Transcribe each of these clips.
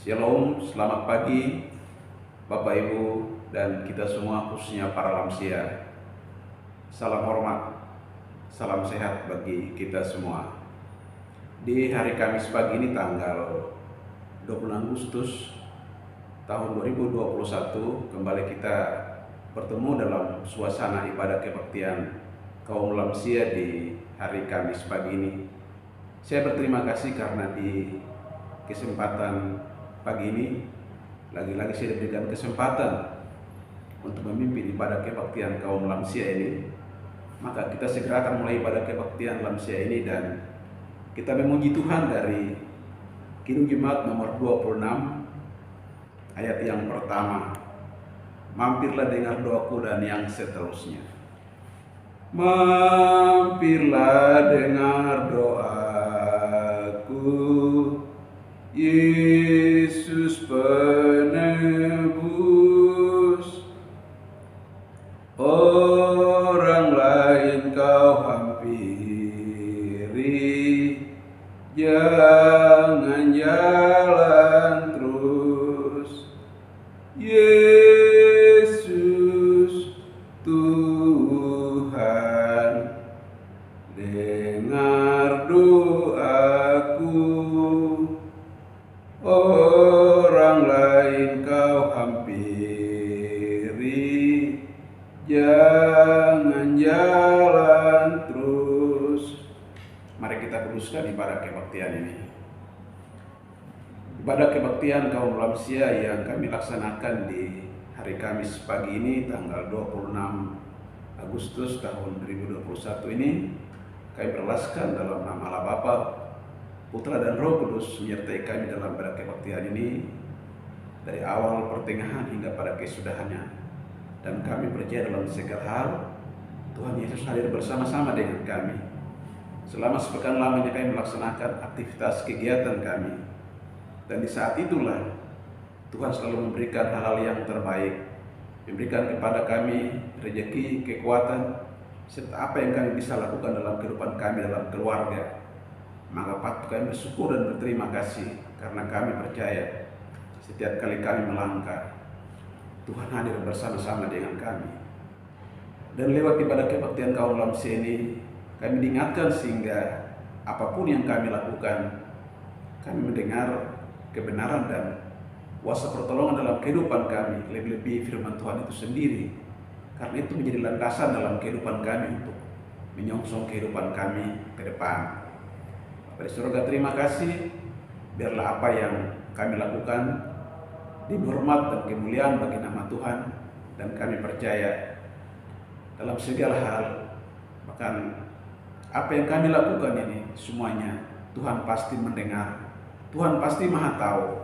Shalom, selamat pagi Bapak Ibu dan kita semua, khususnya para lansia. Salam hormat, salam sehat bagi kita semua. Di hari Kamis pagi ini tanggal 26 Agustus tahun 2021 kembali kita bertemu dalam suasana ibadah kebaktian kaum lansia di hari Kamis pagi ini. Saya berterima kasih karena di kesempatan pagi ini lagi-lagi saya diberikan kesempatan untuk memimpin ibadah kebaktian kaum lansia ini. Maka kita segera akan mulai ibadah kebaktian lansia ini dan kita memuji Tuhan dari Kidung Jemaat nomor 26 ayat yang pertama. Mampirlah dengar doaku dan yang seterusnya. Mampirlah dengar doaku, Yesus penebus. Orang lain kau hampiri, jangan jalan terus. Yesus Tuhan, dengar doaku. Orang lain kau hampiri, jangan jalan terus. Mari kita kuduskan ibadah kebaktian ini. Ibadah kebaktian kaum lansia yang kami laksanakan di hari Kamis pagi ini tanggal 26 Agustus tahun 2021 ini, kami berlaskan dalam nama Allah Bapa, Putra dan Roh Kudus menyertai kami dalam ibadah kebaktian ini dari awal, pertengahan hingga pada kesudahannya. Dan kami percaya dalam segala hal Tuhan Yesus hadir bersama-sama dengan kami. Selama sepekan lamanya kami melaksanakan aktivitas kegiatan kami. Dan di saat itulah Tuhan selalu memberikan hal-hal yang terbaik, memberikan kepada kami rezeki, kekuatan, serta apa yang kami bisa lakukan dalam kehidupan kami, dalam keluarga. Maka patut kami bersyukur dan berterima kasih karena kami percaya setiap kali kami melangkah, Tuhan hadir bersama-sama dengan kami. Dan lewat ibadah kebaktian kaum lansia ini, kami diingatkan sehingga apapun yang kami lakukan, kami mendengar kebenaran dan kuasa pertolongan dalam kehidupan kami, lebih-lebih firman Tuhan itu sendiri. Karena itu menjadi landasan dalam kehidupan kami untuk menyongsong kehidupan kami ke depan. Bapak di surga, terima kasih. Biarlah apa yang kami lakukan diberi hormat dan kemuliaan bagi nama Tuhan, dan kami percaya dalam segala hal, bahkan apa yang kami lakukan ini semuanya Tuhan pasti mendengar, Tuhan pasti maha tahu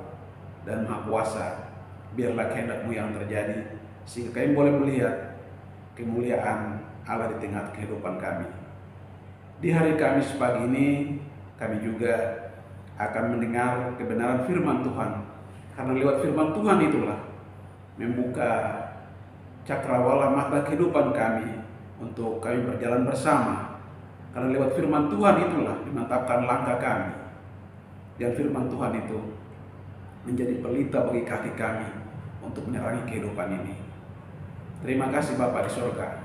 dan maha kuasa. Biarlah kehendak-Mu yang terjadi sehingga kami boleh melihat kemuliaan Allah di tengah kehidupan kami. Di hari Kamis pagi ini kami juga akan mendengar kebenaran firman Tuhan, karena lewat firman Tuhan itulah membuka cakrawala mata kehidupan kami untuk kami berjalan bersama. Karena lewat firman Tuhan itulah dimantapkan langkah kami, dan firman Tuhan itu menjadi pelita bagi kaki kami untuk menerangi kehidupan ini. Terima kasih Bapa di surga.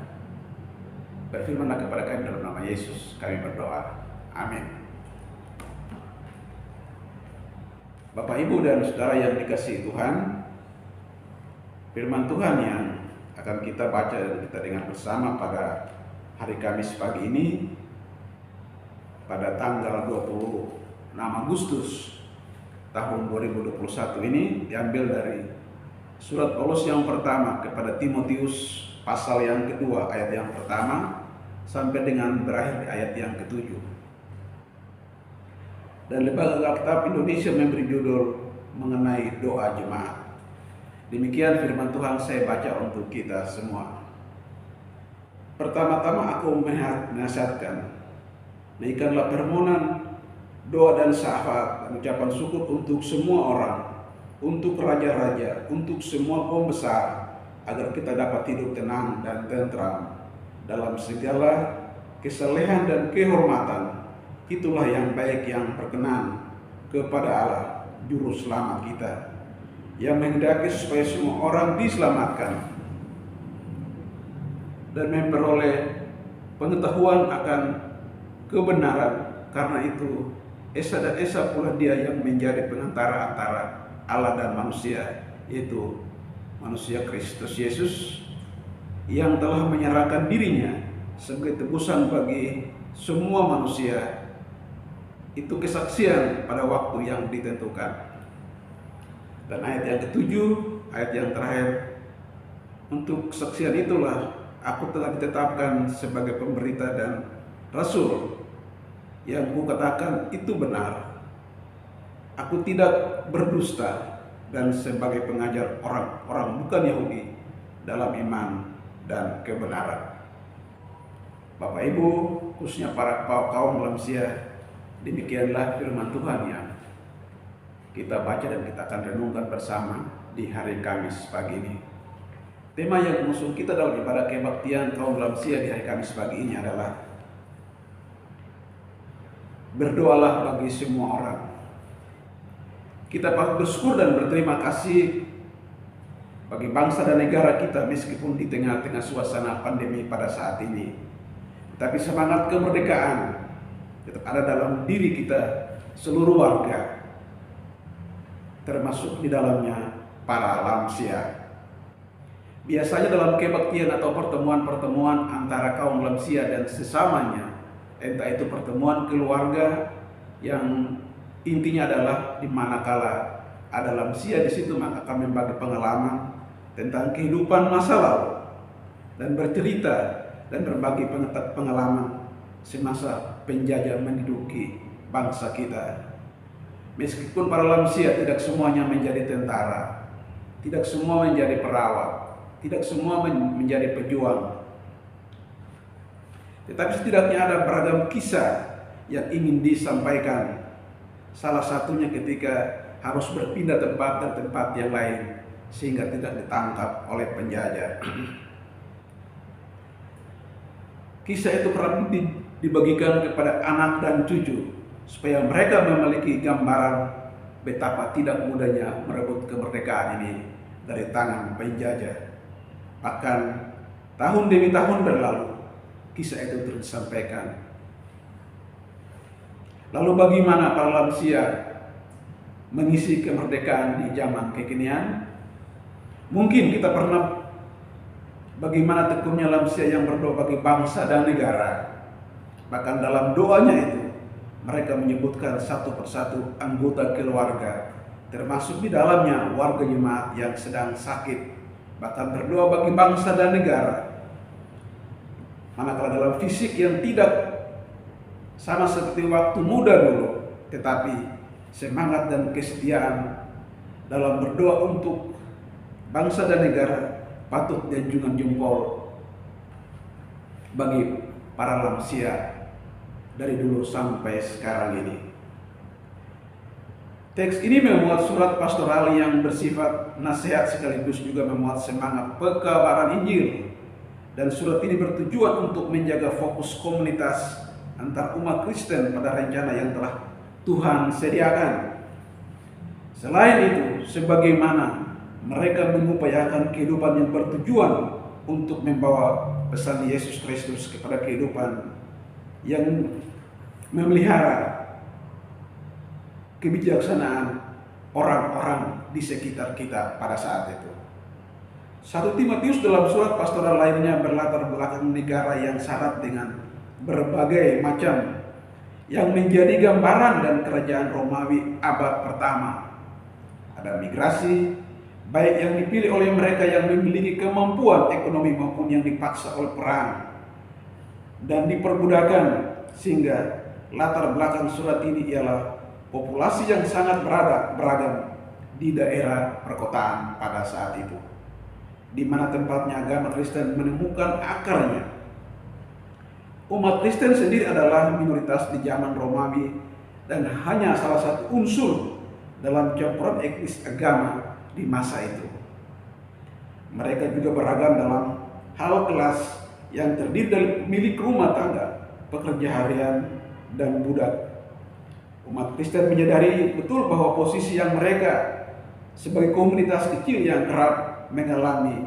Berfirmanlah kepada kami dalam nama Yesus kami berdoa. Amin. Bapak, Ibu, dan Saudara yang dikasihi Tuhan, firman Tuhan yang akan kita baca dan kita dengar bersama pada hari Kamis pagi ini pada tanggal 26 Agustus tahun 2021 ini diambil dari surat Paulus yang pertama kepada Timotius pasal yang kedua ayat yang pertama sampai dengan berakhir di ayat yang ketujuh. Dan Lembaga Alkitab Indonesia memberi judul mengenai doa jemaat. Demikian firman Tuhan saya baca untuk kita semua. Pertama-tama aku menasihatkan, naikkanlah permohonan, doa dan syafaat dan ucapan syukur untuk semua orang, untuk raja-raja, untuk semua kaum besar, agar kita dapat hidup tenang dan tentram dalam segala kesalehan dan kehormatan. Itulah yang baik yang berkenan kepada Allah juru selamat kita, yang menghendaki supaya semua orang diselamatkan dan memperoleh pengetahuan akan kebenaran. Karena itu Esa dan Esa pula dia yang menjadi pengantara antara Allah dan manusia, yaitu manusia Kristus Yesus yang telah menyerahkan dirinya sebagai tebusan bagi semua manusia. Itu kesaksian pada waktu yang ditentukan. Dan ayat yang ketujuh, ayat yang terakhir, untuk kesaksian itulah aku telah ditetapkan sebagai pemberita dan rasul. Yang kukatakan itu benar. Aku tidak berdusta, dan sebagai pengajar orang-orang bukan Yahudi dalam iman dan kebenaran. Bapak Ibu, khususnya para kaum lansia, demikianlah firman Tuhan yang kita baca dan kita akan renungkan bersama di hari Kamis pagi ini. Tema yang mengusung kita dalam ibadah kebaktian kaum lansia di hari Kamis pagi ini adalah berdoalah bagi semua orang. Kita patut bersyukur dan berterima kasih bagi bangsa dan negara kita meskipun di tengah-tengah suasana pandemi pada saat ini. Tapi semangat kemerdekaan tetap ada dalam diri kita seluruh warga, termasuk di dalamnya para lansia. Biasanya dalam kebaktian atau pertemuan-pertemuan antara kaum lansia dan sesamanya, entah itu pertemuan keluarga yang intinya adalah di manakala ada lansia di situ, maka kami membagi pengalaman tentang kehidupan masa lalu dan bercerita dan berbagi pengalaman semasa penjajah menduduki bangsa kita. Meskipun para lansia tidak semuanya menjadi tentara, tidak semua menjadi perawat, tidak semua menjadi pejuang, tetapi setidaknya ada beragam kisah yang ingin disampaikan. Salah satunya ketika harus berpindah tempat dari tempat yang lain sehingga tidak ditangkap oleh penjajah. Kisah itu kerap dibagikan kepada anak dan cucu supaya mereka memiliki gambaran betapa tidak mudahnya merebut kemerdekaan ini dari tangan penjajah. Bahkan tahun demi tahun berlalu, kisah itu terus disampaikan. Lalu bagaimana para lansia mengisi kemerdekaan di zaman kekinian? Mungkin kita pernah bagaimana tekunnya lansia yang berdoa bagi bangsa dan negara. Bahkan dalam doanya itu mereka menyebutkan satu persatu anggota keluarga, termasuk di dalamnya warga jemaat yang sedang sakit. Bahkan berdoa bagi bangsa dan negara. Manakala dalam fisik yang tidak sama seperti waktu muda dulu, tetapi semangat dan kesetiaan dalam berdoa untuk bangsa dan negara patut dianjungkan jempol bagi para lansia dari dulu sampai sekarang ini. Teks ini memuat surat pastoral yang bersifat nasihat sekaligus juga memuat semangat pekabaran Injil. Dan surat ini bertujuan untuk menjaga fokus komunitas antar umat Kristen pada rencana yang telah Tuhan sediakan. Selain itu, sebagaimana mereka mengupayakan kehidupan yang bertujuan untuk membawa pesan Yesus Kristus kepada kehidupan yang memelihara kebijaksanaan orang-orang di sekitar kita pada saat itu. 1 Timotius dalam surat pastoral lainnya berlatar belakang negara yang syarat dengan berbagai macam yang menjadi gambaran dan kerajaan Romawi abad pertama. Ada migrasi, baik yang dipilih oleh mereka yang memiliki kemampuan ekonomi maupun yang dipaksa oleh perang dan diperbudakan, sehingga latar belakang surat ini ialah populasi yang sangat beragam di daerah perkotaan pada saat itu, di mana tempatnya agama Kristen menemukan akarnya. Umat Kristen sendiri adalah minoritas di zaman Romawi dan hanya salah satu unsur dalam campuran etnis agama di masa itu. Mereka juga beragam dalam hal kelas yang terdiri dari pemilik rumah tangga, pekerja harian, dan budak. Umat Kristen menyadari betul bahwa posisi yang mereka sebagai komunitas kecil yang kerap mengalami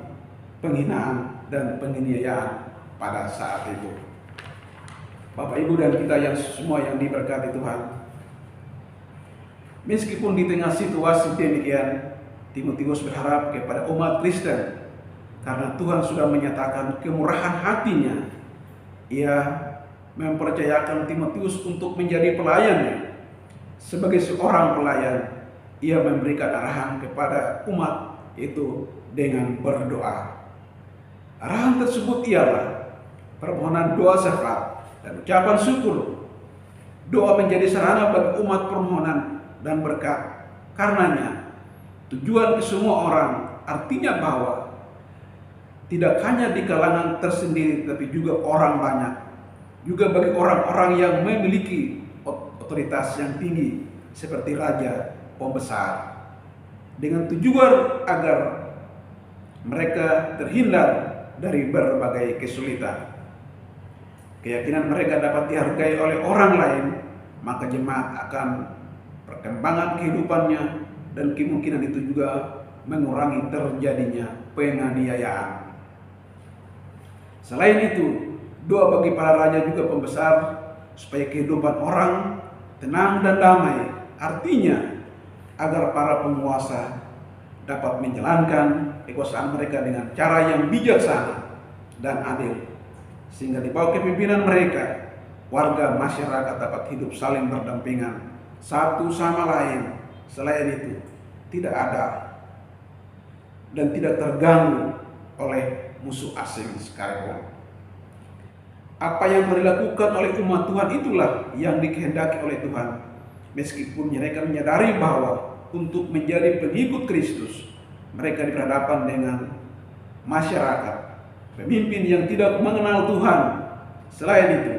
penghinaan dan penganiayaan pada saat itu. Bapak, Ibu, dan kita yang semua yang diberkati Tuhan, meskipun di tengah situasi demikian, Timotius berharap kepada umat Kristen, karena Tuhan sudah menyatakan kemurahan hatinya, ia mempercayakan Timotius untuk menjadi pelayannya. Sebagai seorang pelayan, ia memberikan arahan kepada umat itu dengan berdoa. Arahan tersebut ialah permohonan doa syafaat dan ucapan syukur. Doa menjadi sarana bagi umat permohonan dan berkat. Karenanya, tujuan ke semua orang, artinya bahwa tidak hanya di kalangan tersendiri, tapi juga orang banyak, juga bagi orang-orang yang memiliki otoritas yang tinggi seperti raja, pembesar, dengan tujuan agar mereka terhindar dari berbagai kesulitan. Keyakinan mereka dapat dihargai oleh orang lain, maka jemaat akan perkembangan kehidupannya, dan kemungkinan itu juga mengurangi terjadinya penganiayaan. Selain itu, doa bagi para raja juga pembesar supaya kehidupan orang tenang dan damai, artinya agar para penguasa dapat menjalankan kekuasaan mereka dengan cara yang bijaksana dan adil, sehingga di bawah kepemimpinan mereka warga masyarakat dapat hidup saling berdampingan satu sama lain. Selain itu, tidak ada dan tidak terganggu oleh musuh asing sekalipun. Apa yang dilakukan oleh umat Tuhan itulah yang dikehendaki oleh Tuhan, meskipun mereka menyadari bahwa untuk menjadi pengikut Kristus mereka berhadapan dengan masyarakat, pemimpin yang tidak mengenal Tuhan. Selain itu,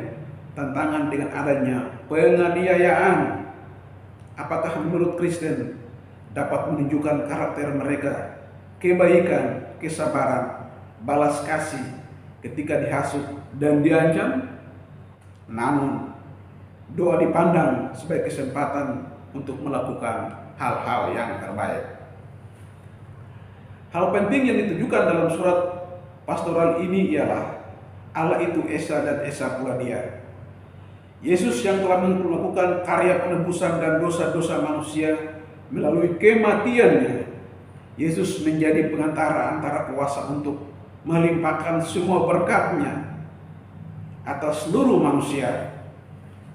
tantangan dengan adanya penganiayaan. Apakah menurut Kristen dapat menunjukkan karakter mereka, kebaikan, kesabaran, balas kasih ketika dihasut dan diancam? Namun, doa dipandang sebagai kesempatan untuk melakukan hal-hal yang terbaik. Hal penting yang ditujukan dalam surat pastoral ini ialah Allah itu Esa dan Esa pula Dia. Yesus yang telah melakukan karya penebusan dan dosa-dosa manusia melalui kematiannya. Yesus menjadi pengantara antara kuasa untuk melimpahkan semua berkat-Nya atas seluruh manusia.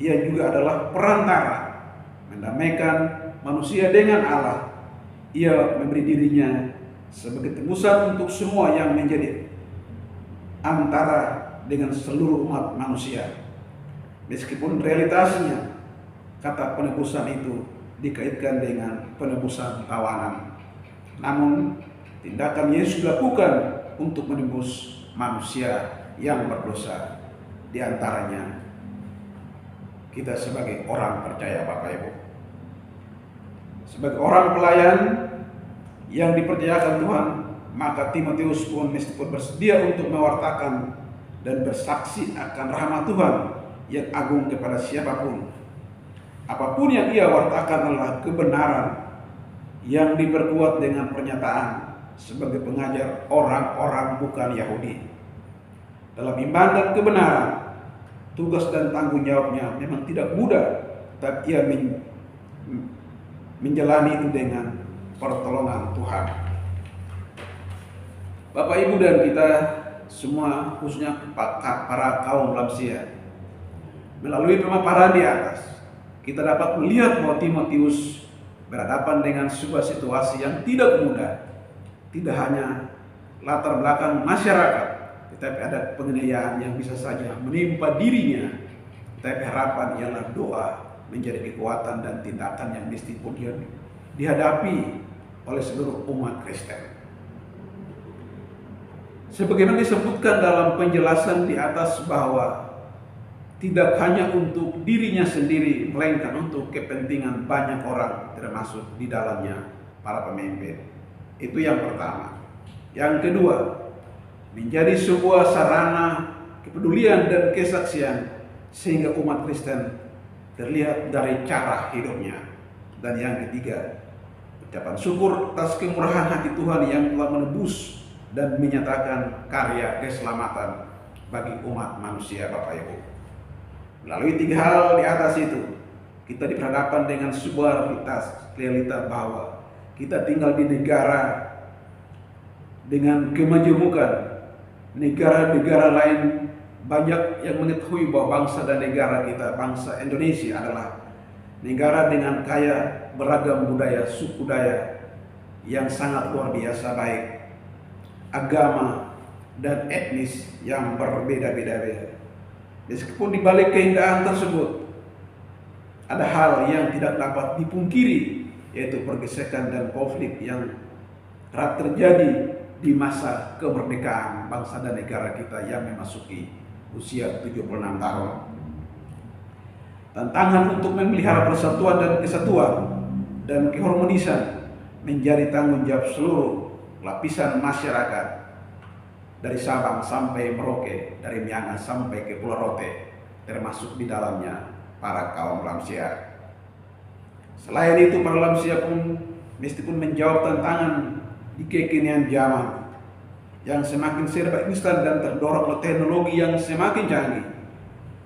Ia juga adalah perantara mendamaikan manusia dengan Allah. Ia memberi dirinya sebagai tebusan untuk semua yang menjadi antara dengan seluruh umat manusia. Meskipun realitasnya kata penebusan itu dikaitkan dengan penebusan tawanan, namun tindakan Yesus dilakukan untuk menebus manusia yang berdosa, di antaranya kita sebagai orang percaya, Bapak Ibu. Sebagai orang pelayan yang dipercayakan Tuhan, maka Timotius pun meskipun bersedia untuk mewartakan dan bersaksi akan rahmat Tuhan yang agung kepada siapapun. Apapun yang ia wartakan adalah kebenaran yang diperkuat dengan pernyataan sebagai pengajar orang-orang bukan Yahudi. Dalam iman dan kebenaran, tugas dan tanggung jawabnya memang tidak mudah, tapi ia menjalani itu dengan pertolongan Tuhan. Bapak, Ibu, dan kita semua, khususnya para kaum lansia, melalui pemaparan di atas, kita dapat melihat bahwa Timotius berhadapan dengan sebuah situasi yang tidak mudah. Tidak hanya latar belakang masyarakat, tetapi ada penganiayaan yang bisa saja menimpa dirinya. Tetapi harapan ialah doa menjadi kekuatan dan tindakan yang meskipun dia dihadapi oleh seluruh umat Kristen. Sebagaimana disebutkan dalam penjelasan di atas bahwa tidak hanya untuk dirinya sendiri, melainkan untuk kepentingan banyak orang, termasuk di dalamnya para pemimpin. Itu yang pertama. Yang kedua, menjadi sebuah sarana kepedulian dan kesaksian, sehingga umat Kristen terlihat dari cara hidupnya. Dan yang ketiga, ucapan syukur atas kemurahan hati Tuhan yang telah menebus dan menyatakan karya keselamatan bagi umat manusia, Bapak Ibu. Melalui tiga hal di atas itu, kita diperhadapkan dengan sebuah realita bahwa kita tinggal di negara dengan kemajemukan. Negara-negara lain banyak yang mengetahui bahwa bangsa dan negara kita, bangsa Indonesia adalah negara dengan kaya beragam budaya, suku daya yang sangat luar biasa baik, agama dan etnis yang berbeda-beda. Meskipun di balik keindahan tersebut ada hal yang tidak dapat dipungkiri, yaitu pergesekan dan konflik yang kerap terjadi di masa kemerdekaan bangsa dan negara kita yang memasuki usia 76 tahun. Tantangan untuk memelihara persatuan dan kesatuan dan keharmonisan menjadi tanggung jawab seluruh lapisan masyarakat, dari Sabang sampai Merauke, dari Miangas sampai ke Pulau Rote, termasuk di dalamnya para kaum lansia. Selain itu, para lansia pun meskipun menjawab tantangan di kekinian zaman yang semakin serba instan dan terdorong oleh teknologi yang semakin canggih,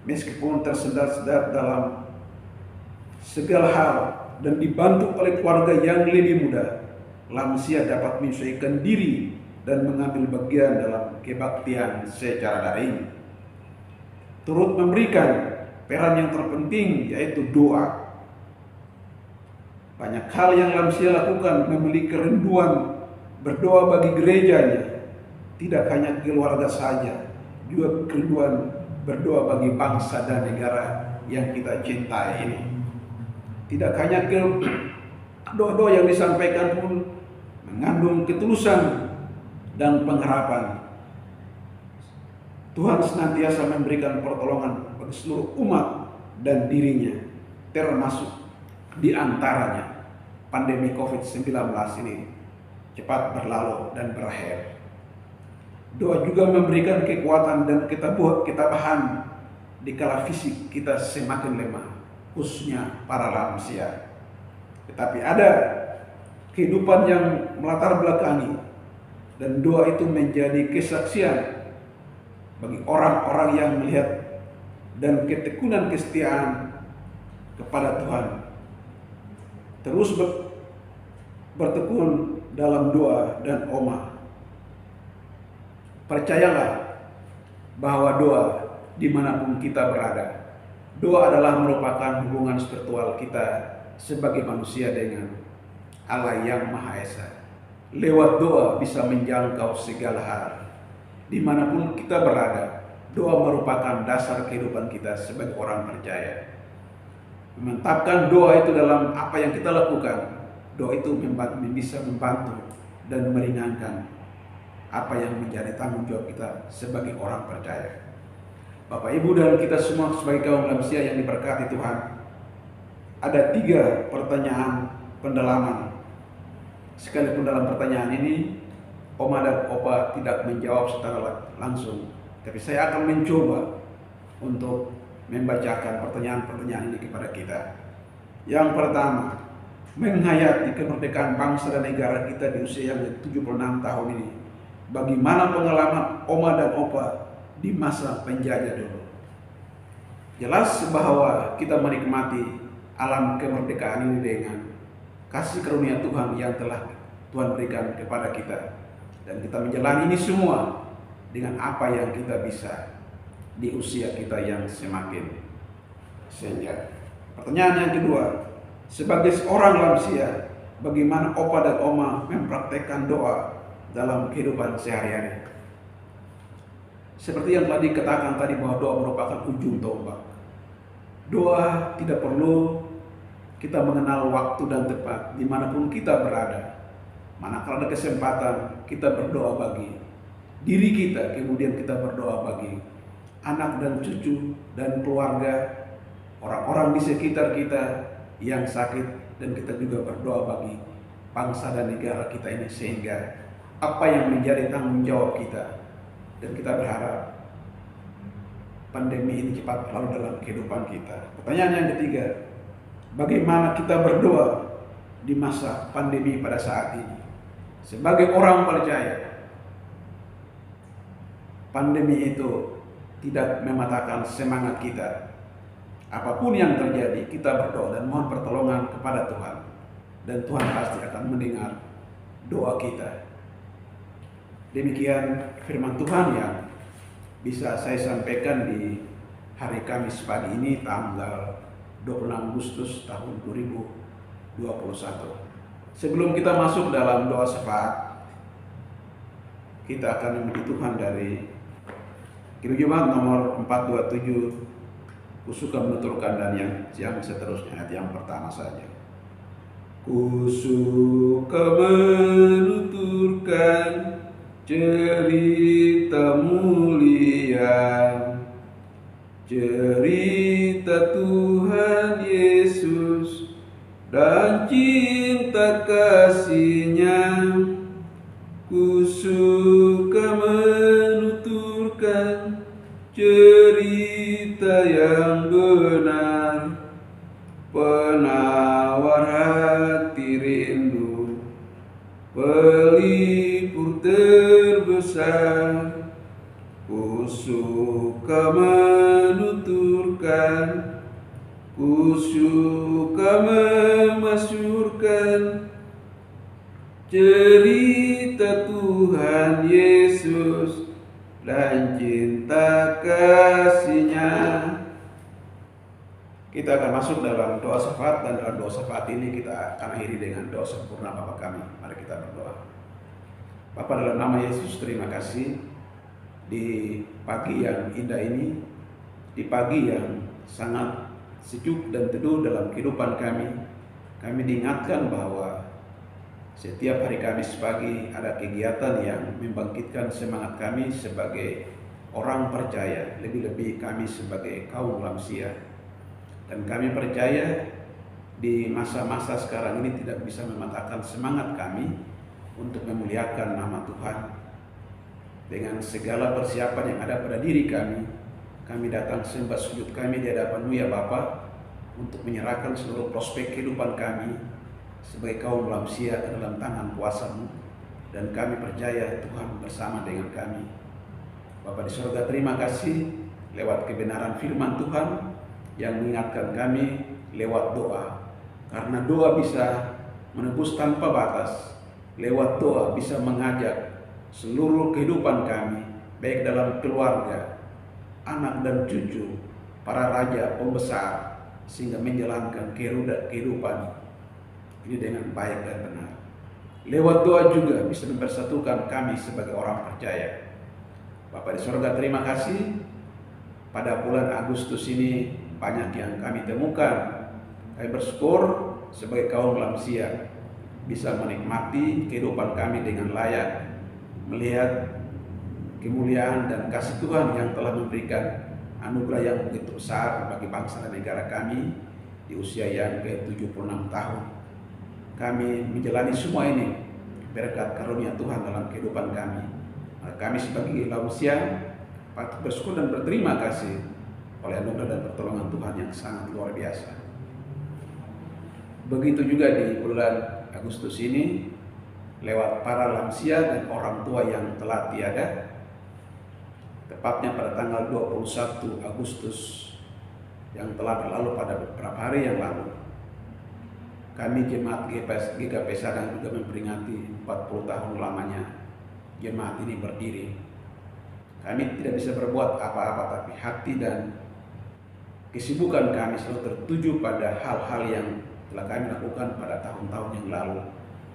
meskipun tersendat-sendat dalam segala hal dan dibantu oleh keluarga yang lebih muda, lansia dapat menyesuaikan diri dan mengambil bagian dalam kebaktian secara daring, turut memberikan peran yang terpenting, yaitu doa. Banyak hal yang lansia lakukan memiliki kerinduan berdoa bagi gerejanya, tidak hanya keluarga saja, juga kerinduan berdoa bagi bangsa dan negara yang kita cintai ini. Tidak hanya doa-doa yang disampaikan pun mengandung ketulusan dan pengharapan. Tuhan senantiasa memberikan pertolongan bagi seluruh umat dan dirinya, termasuk di antaranya pandemi COVID-19 ini cepat berlalu dan berakhir. Doa juga memberikan kekuatan dan ketabahan di kala fisik kita semakin lemah, khususnya para lansia. Tetapi ada kehidupan yang melatar belakangi, dan doa itu menjadi kesaksian bagi orang-orang yang melihat dan ketekunan kesetiaan kepada Tuhan. Terus bertekun dalam doa dan omah. Percayalah bahwa doa dimanapun kita berada, doa adalah merupakan hubungan spiritual kita sebagai manusia dengan Allah yang Maha Esa. Lewat doa bisa menjangkau segala hal. Dimanapun kita berada, doa merupakan dasar kehidupan kita sebagai orang percaya. Memantapkan doa itu dalam apa yang kita lakukan, doa itu bisa membantu dan meringankan apa yang menjadi tanggung jawab kita sebagai orang percaya. Bapak, Ibu, dan kita semua sebagai kaum lansia yang diberkati Tuhan, ada 3 pertanyaan pendalaman. Sekalipun dalam pertanyaan ini Oma dan Opa tidak menjawab secara langsung, tapi saya akan mencoba untuk membacakan pertanyaan-pertanyaan ini kepada kita. Yang pertama, menghayati kemerdekaan bangsa dan negara kita di usia yang 76 tahun ini, bagaimana pengalaman Oma dan Opa di masa penjajah dulu? Jelas bahwa kita menikmati alam kemerdekaan ini dengan kasih karunia Tuhan yang telah Tuhan berikan kepada kita, dan kita menjalani ini semua dengan apa yang kita bisa di usia kita yang semakin senja. Pertanyaan yang kedua, sebagai seorang lansia, bagaimana Opa dan Oma mempraktekkan doa dalam kehidupan sehari-hari? Seperti yang tadi dikatakan tadi, bahwa doa merupakan ujung tombak. Doa tidak perlu kita mengenal waktu dan tempat dimanapun kita berada. Manakala ada kesempatan, kita berdoa bagi diri kita, kemudian kita berdoa bagi anak dan cucu dan keluarga, orang-orang di sekitar kita yang sakit, dan kita juga berdoa bagi bangsa dan negara kita ini, sehingga apa yang menjadi tanggung jawab kita, dan kita berharap pandemi ini cepat berlalu dalam kehidupan kita. Pertanyaan yang ketiga, bagaimana kita berdoa di masa pandemi pada saat ini? Sebagai orang percaya, pandemi itu tidak mematahkan semangat kita. Apapun yang terjadi, kita berdoa dan mohon pertolongan kepada Tuhan. Dan Tuhan pasti akan mendengar doa kita. Demikian firman Tuhan yang bisa saya sampaikan di hari Kamis pagi ini, tanggal 26 Agustus tahun 2021. Sebelum kita masuk dalam doa syafaat, kita akan memuji Tuhan dari Kidung Jemaat nomor 427, ku suka menuturkan dan yang seterusnya. Ayat yang pertama saja. Ku suka menuturkan cerita mulia, cerita Tuhan Yesus dan cinta kasih-Nya. Ku suka menuturkan cerita yang benar, penawar hati rindu, pelipur terbesar. Ku suka menuturkan, ku suka memasyurkan cerita Tuhan Yesus dan cinta kasih-Nya. Kita akan masuk dalam doa syafaat, dan dalam doa syafaat ini kita akan akhiri dengan doa sempurna Bapa kami. Mari kita berdoa. Bapa, dalam nama Yesus, terima kasih di pagi yang indah ini, di pagi yang sangat sejuk dan teduh dalam kehidupan kami. Kami diingatkan bahwa setiap hari Kamis pagi ada kegiatan yang membangkitkan semangat kami sebagai orang percaya, lebih-lebih kami sebagai kaum lansia. Dan kami percaya di masa-masa sekarang ini tidak bisa mematahkan semangat kami untuk memuliakan nama Tuhan. Dengan segala persiapan yang ada pada diri kami datang sembah sujud kami di hadapan-Mu ya Bapa, untuk menyerahkan seluruh prospek kehidupan kami sebagai kaum lansia ke dalam tangan kuasa-Mu. Dan kami percaya Tuhan bersama dengan kami. Bapa di surga, terima kasih lewat kebenaran firman Tuhan yang mengingatkan kami lewat doa. Karena doa bisa menebus tanpa batas. Lewat doa bisa mengajak seluruh kehidupan kami, baik dalam keluarga, anak dan cucu, para raja, pembesar, sehingga menjalankan kehidupan ini dengan baik dan benar. Lewat doa juga bisa mempersatukan kami sebagai orang percaya. Bapa di surga, terima kasih. Pada bulan Agustus ini banyak yang kami temukan. Kami bersyukur sebagai kaum lansia bisa menikmati kehidupan kami dengan layak, melihat kemuliaan dan kasih Tuhan yang telah memberikan anugerah yang begitu besar bagi bangsa dan negara kami di usia yang ke-76 tahun. Kami menjalani semua ini berkat karunia Tuhan dalam kehidupan kami. Kami sebagai lansia patut bersyukur dan berterima kasih oleh anugerah dan pertolongan Tuhan yang sangat luar biasa. Begitu juga di bulan Agustus ini, lewat para lansia dan orang tua yang telah tiada, tepatnya pada tanggal 21 Agustus yang telah berlalu pada beberapa hari yang lalu, kami jemaat GKP Sadang juga memperingati 40 tahun lamanya jemaat ini berdiri. Kami tidak bisa berbuat apa-apa, tapi hati dan kesibukan kami selalu tertuju pada hal-hal yang telah kami lakukan pada tahun-tahun yang lalu,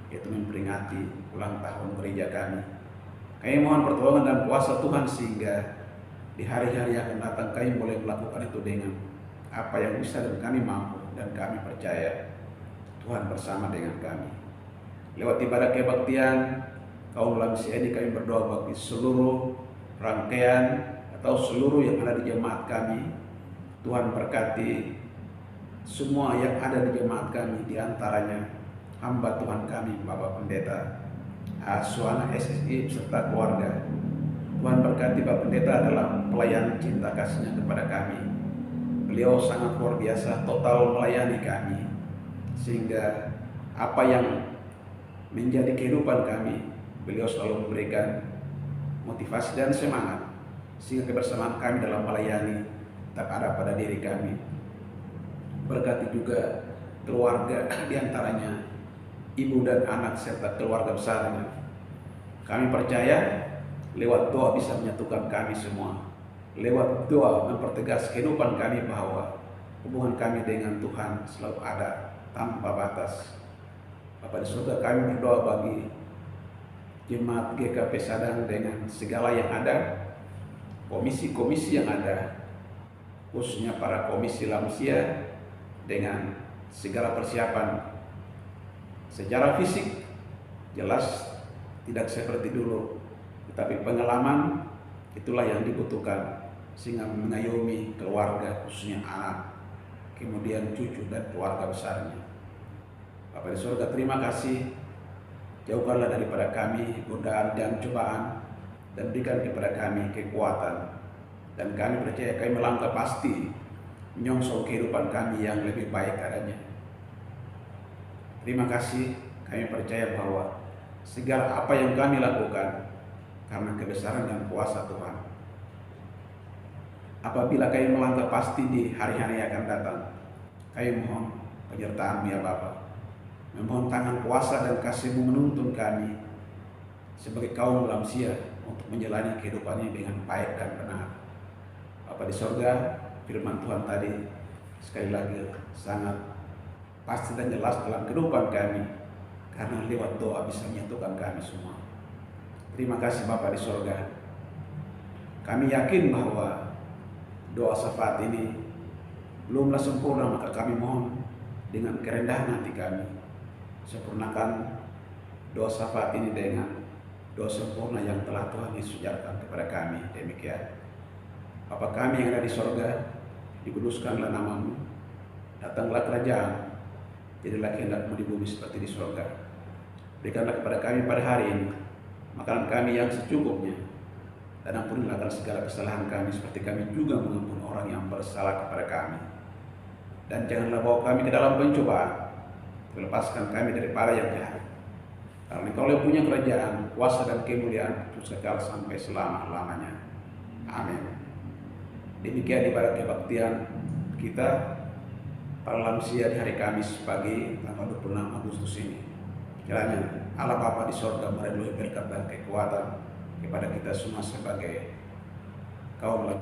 yaitu memperingati ulang tahun gereja kami. Kami mohon pertolongan dan kuasa Tuhan sehingga di hari-hari yang akan datang kami boleh melakukan itu dengan apa yang bisa dan kami mampu, dan kami percaya Tuhan bersama dengan kami. Lewat ibadah kebaktian kaum lansia ini, kami berdoa bagi seluruh rangkaian atau seluruh yang ada di jemaat kami. Tuhan berkati semua yang ada di jemaat kami, diantaranya hamba Tuhan kami Bapak Pendeta Suwana SSI serta keluarga. Tuhan berkati Bapak Pendeta dalam pelayanan cinta kasihnya kepada kami. Beliau sangat luar biasa, total melayani kami, sehingga apa yang menjadi kehidupan kami, beliau selalu memberikan motivasi dan semangat, sehingga kebersamaan kami dalam melayani tetap ada pada diri kami. Berkati juga keluarga, diantaranya ibu dan anak serta keluarga besarnya. Kami percaya lewat doa bisa menyatukan kami semua. Lewat doa mempertegas kehidupan kami bahwa hubungan kami dengan Tuhan selalu ada tanpa batas. Bapa di surga, kami berdoa bagi jemaat GKP Sadang dengan segala yang ada, komisi-komisi yang ada, khususnya para komisi lansia dengan segala persiapan secara fisik jelas tidak seperti dulu, tetapi pengalaman itulah yang dibutuhkan sehingga mengayomi keluarga, khususnya anak, kemudian cucu dan keluarga besarnya. Bapa di surga, terima kasih. Jauhkanlah daripada kami godaan dan cobaan, dan berikan kepada kami kekuatan, dan kami percaya kami melangkah pasti menyongsong kehidupan kami yang lebih baik adanya. Terima kasih, kami percaya bahwa segala apa yang kami lakukan karena kebesaran dan kuasa Tuhan. Apabila kami melangkah pasti di hari-hari yang akan datang, kami mohon penyertaan-Mu ya Bapa. Memohon tangan kuasa dan kasih-Mu menuntun kami sebagai kaum lansia untuk menjalani kehidupannya dengan baik dan benar. Bapa di sorga, firman Tuhan tadi sekali lagi sangat pasti dan jelas dalam kehidupan kami, karena lewat doa bisa menyatukan kami semua. Terima kasih Bapa di sorga. Kami yakin bahwa doa syafaat ini belumlah sempurna, maka kami mohon dengan kerendahan hati kami, sempurnakan doa syafaat ini dengan doa sempurna yang telah Tuhan Yesus ajarkan kepada kami. Demikian. Bapa kami yang ada di sorga, dikuduskanlah nama-Mu, datanglah kerajaan, jadilah kehendak-Mu di bumi seperti di sorga. Berikanlah kepada kami pada hari ini makanan kami yang secukupnya, dan ampunilah akan segala kesalahan kami seperti kami juga mengampuni orang yang bersalah kepada kami. Dan janganlah bawa kami ke dalam pencobaan, lepaskan kami daripada yang jahat. Karena Engkau yang punya kerajaan, kuasa dan kemuliaan terus kekal sampai selama-lamanya. Amin. Demikian ibadah kebaktian kita para lansia di hari Kamis pagi tanggal 26 Agustus ini. Kiranya Allah Bapa di sorga mereluhi berkat dan kekuatan kepada kita semua sebagai kaum lansia.